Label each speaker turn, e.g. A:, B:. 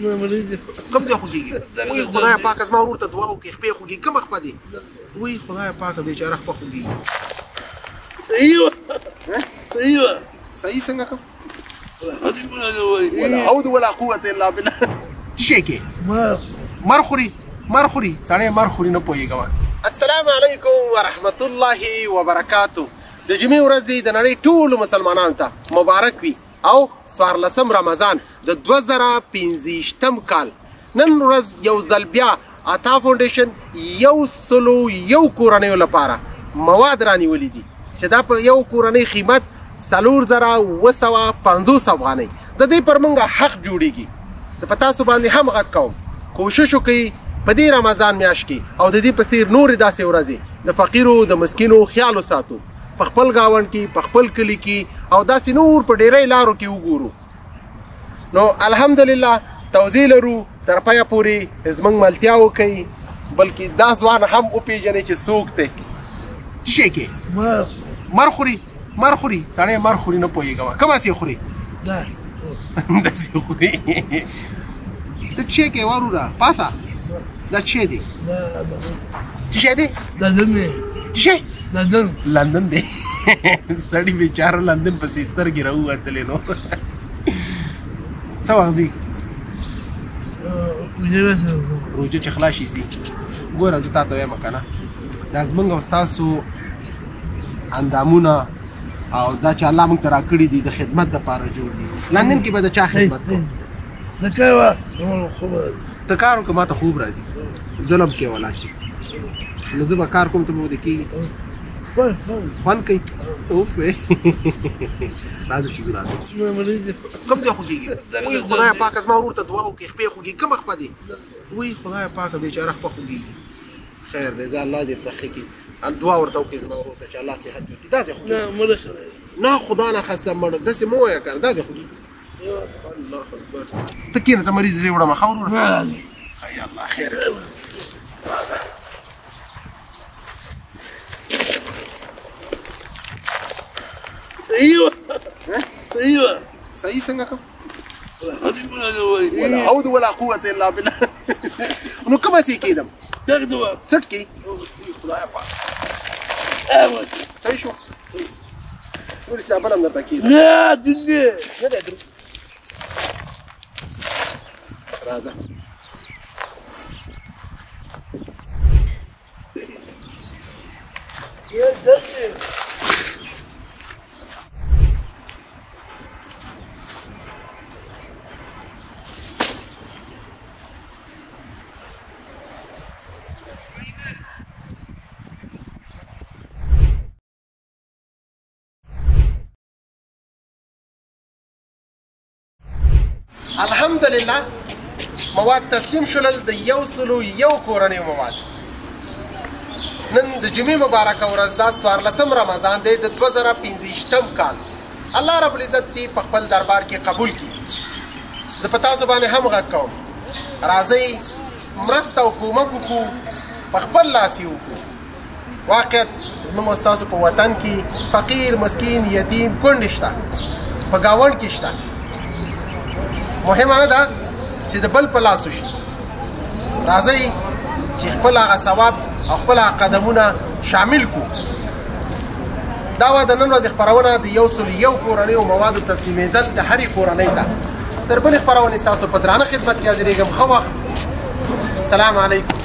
A: کوم ځای خوږېږي؟ وایي خدایه پاکه زما ورور ته دعا وکړې خپې خوږېږي کومه خپه دی؟ وایي خدایه پاکه بیچاره خپه خوږېږي. صحیح څنګه کوم؟ ولا حول ولا قوة الا بالله. څه شی کې؟ مر خوري سړی مر خوري نه پوهېږم. السلام علیکم ورحمة الله وبرکاتو. د جمعې ورځ د نړۍ ټولو مسلمانانو ته مبارک وي او 14 رمضان د 2025 کال. نن ورځ یو ځل بیا عطا فاونډیشن 101 کورنیو لپاره مواد رانیولي دي چې دا په یو کورنۍ قیمت 4750 افغانۍ. د دې پر موږ حق جوړیږي. زه په تاسو باندې هم غږ کوم کوشش وکړئ په دې رمضان میاشت کې او د دې په څیر نورې داسې ورځې د فقیرو د مسکینو خیال وساتو، په خپل ګاونډ کې په خپل کلي کې او داسې نور په ډیری لارو کې وګورو. نو الحمدلله توضیح لرو تر پایه پورې زموږ ملتیا وکړئ بلکې دا ځوان هم وپېژنئ چې څوک دی. څه شی کې؟ مر خوري سړی مر خوري نه پوهېږم. کوم هسې خوري؟ داسې خوري. ته څه کې وروره پاسه دا څه دی؟ څه شی دی؟ څه شی؟ لندن دی. سړی بیچاره لندن پسې سترګې راووتلې نو. څه وخت ځي؟ روژه چې خلاص شي ځي. ګوره زه تا ته وایم که نه دا زموږ او ستاسو اندامونه او دا چې الله موږ ته راکړي دي د خدمت دپاره جوړ دي. لندن کې به د چا خدمت کوم؟ ته کار وکړه ما ته خوب راځي. ظلم کې ولا چې نو زه به کار کوم ته به ودې کېږي خوند کوي. اوف راځه چې ځو راځه. کوم ځای خوږېږي؟ وایي خدایه پاکه زما ورور ته دعا وکړې خپې خوږېږي کومه خپه دی؟ وایي خدایه پاکه بیچاره خپه خوږېږي. خیر دی زه الله دې ورته ښه کړي. دعا ورته وکړې زما ورور ته چې الله صحت ورکړي. داسې خوږېږي؟ نه خدا نه خسته مړه داسې مه وایه که نه داسې خوږېږي. الله اکبر. ته کښېنه ته مریض زه یې وړم ښه وروره. ای الله خیر راځه. صحیح څنګه کوم؟ ولا حول ولا قوة الا بالله. نو کوم هسې کېدم؟ سټ کې؟ خدایه پاک صحیح شو؟ ټولې چې بل هم درته کېږي نه دی دروند. راځه. الحمدلله مواد تسلیم شولل د 101 کورنیو مواد. نن د جمعې مبارکه ورځ دا 14 رمضان دی د 2025 کال. الله رب العزت دې په خپل دربار کې قبول کړي. زه په تاسو باندې هم غږ کوم راځئ مرسته وکړو موږ وکړو په خپل لاس یې وکړو. واقعیت زموږ ستاسو په وطن کې فقیر مسکین یتیم کونډې شته په ګاونډ کې شته. مهمه نه ده چې د بل په لاس وشي. راځئ چې خپل هغه ثواب او خپل هغه قدمونه شامل کړو. دا وه د نن ورځې خپرونه د 101 کورنیو موادو تسلیمېدل د هرې کورنۍ ته. تر بلې خپرونې ستاسو په درانه خدمت کې حاضرېږم. ښه وخت. السلام علیکم.